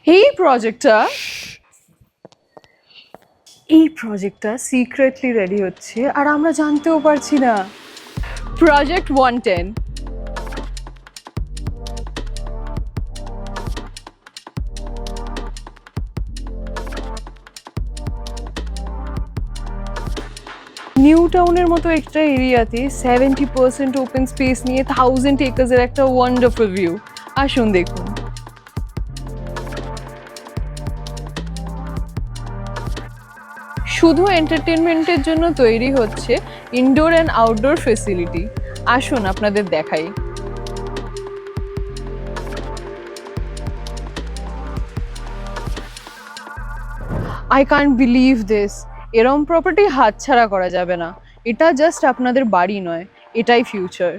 এই প্রজেক্টটা secretly ready হচ্ছে আর আমরা জানতেও পারছি না। প্রজেক্ট 110। নিউ টাউনের মতো একটা এরিয়াতে 70% ওপেন স্পেস নিয়ে 1000 একর্সের একটা ওয়ান্ডারফুল ভিউ। আসুন দেখুন। শুধু এন্টারটেনমেন্টের জন্য তৈরি হচ্ছে ইনডোর অ্যান্ড আউটডোর ফেসিলিটি। আসুন আপনাদের দেখাই। I can't believe this. এরম প্রপার্টি হাতছাড়া করা যাবে না। এটা জাস্ট আপনাদের বাড়ি নয়, এটাই ফিউচার।